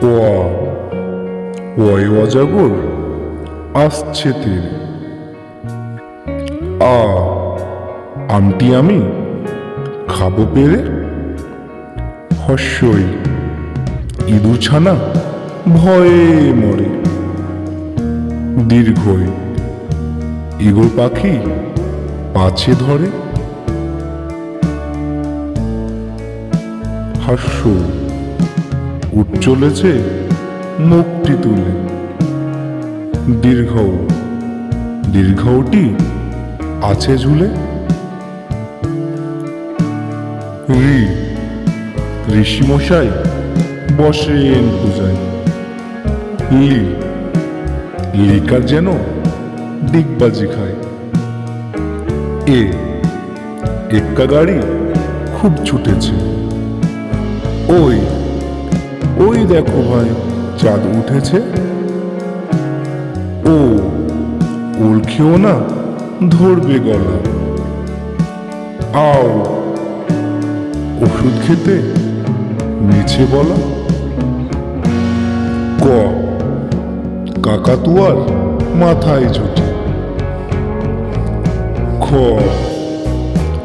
ওয়া ওয়াই অজাগর আসছে তীরে। আমটি আমি খাবো পেরে। হস্যই ইঁদুর ছানা ভয়ে মরে। দীর্ঘই ইগল পাখি পাছে ধরে। হাস্য উঠ চলেছে মুখটি তুলে। দীর্ঘ দীর্ঘটি আছে ঝুলে। ঋষিমশাই বসেন পূজায়। লিকার যেন ডিগবাজি খায়। এক্কা গাড়ি খুব ছুটেছে। ওই ওই দেখো ভাই চাঁদ উঠেছে। ওল খেও না ধরবে গলা। আও ওষুধ খেতে মিছে বলা। কাকাতুয়ার মাথায় ছুটি।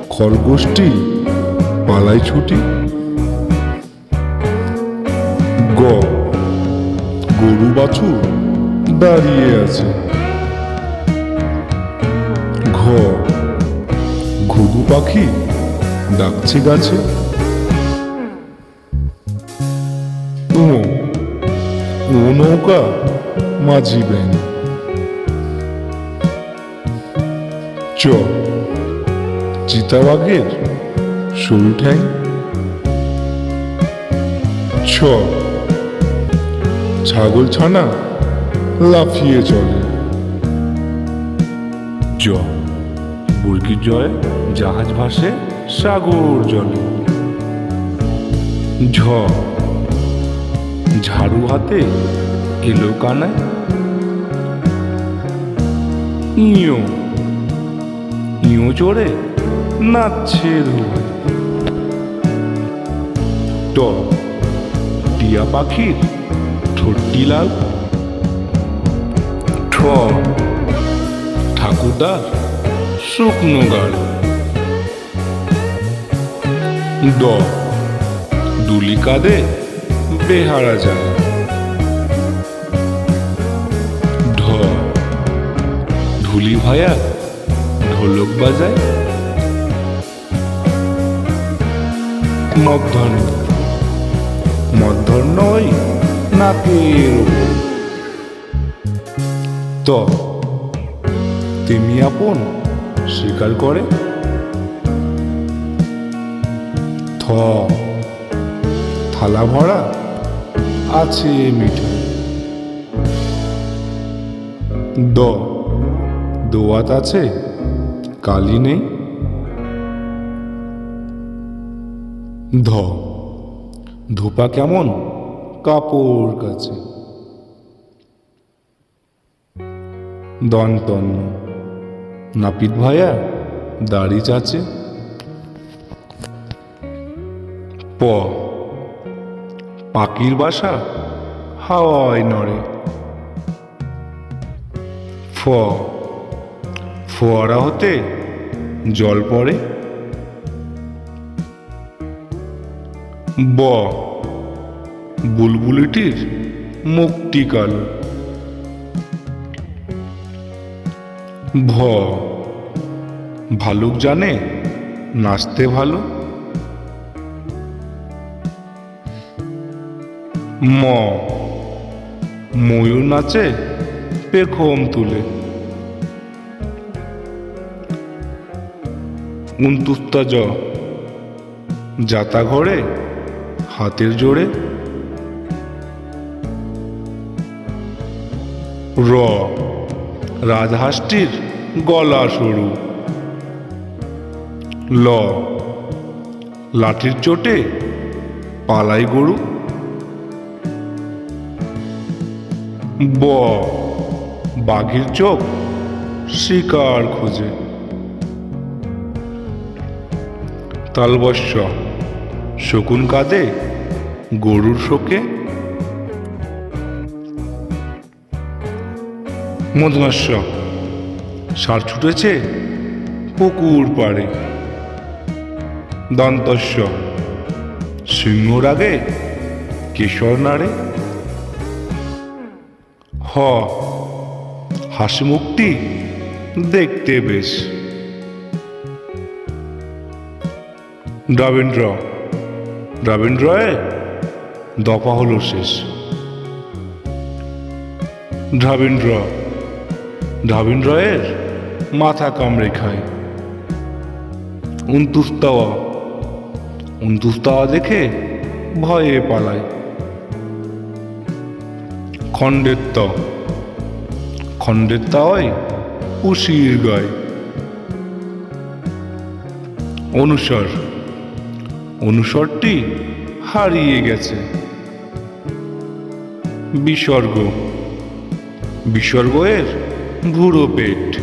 খরগোশটি পালায় ছুটি। গরু বাছুর দাঁড়িয়ে আছে। ঘুঘু পাখি ডাকছে গাছে। ও নৌকা মাঝি ব্যাং। চিতাবাঘের সরু ঠ্যাং। ছাগল ছানা লাফিয়ে চলে। বুর্গির জয়ে জাহাজ ভাসে সাগর জলে। ঝাড়ু হাতে এলো কানায়। ইঁয়ো চড়ে নাচছে ধোয়ায়। টিয়া পাখির ঠোঁটটি লাল। ঠাকুরদার শুকনো গাল। দুলি কাঁদে বেহারা যায়। ঢুলি ভায়া ঢোলক বাজায়। মধ্যাহ্ন ওই নাকের ওপর। তেমি আপন স্বীকার করে। থালা ভরা আছে মিঠাই। দোয়াত আছে কালি নেই। ধোপা কেমন কাপড় কাছে। দন্তন্য নাপিত ভায়া দাড়ি চাচে। পাখির বাসা হাওয়ায় নড়ে। ফোয়ারা হতে জল পড়ে। বুলবুলিটির মুখটি কালো। ভালুক জানে নাচতে ভালো। ময়ূর নাচে পেখম তুলে। উনতুস্তা যাতা ঘরে হাতের জোড়ে। রাজহাঁসটির গলা সরু। লাঠির চোটে পালাই গরু। বাঘের চোখ শিকার খোঁজে। তালবস্য শকুন কাঁদে গরুর শোকে। মদনাস্য সার ছুটেছে পুকুর পাড়ে। দন্তস্য সিংহর আগে কেশর নাড়ে। হ হাসি মুখটি দেখতে বেশ। দ্রাবিন্দ্র দ্রাবিন্দ্রয়ে দফা হলো শেষ। দ্রাবিন্দ্র দ্রাবিন্দ্রয়ের মাথা কামড়ে খায়। উন্তুস্তাওয়া দেখে ভয়ে পালায়। খণ্ডের তাওয়ায় উশির গায়। অনুসরটি হারিয়ে গেছে। বিসর্গ বিসর্গের ভুড়ো পেট।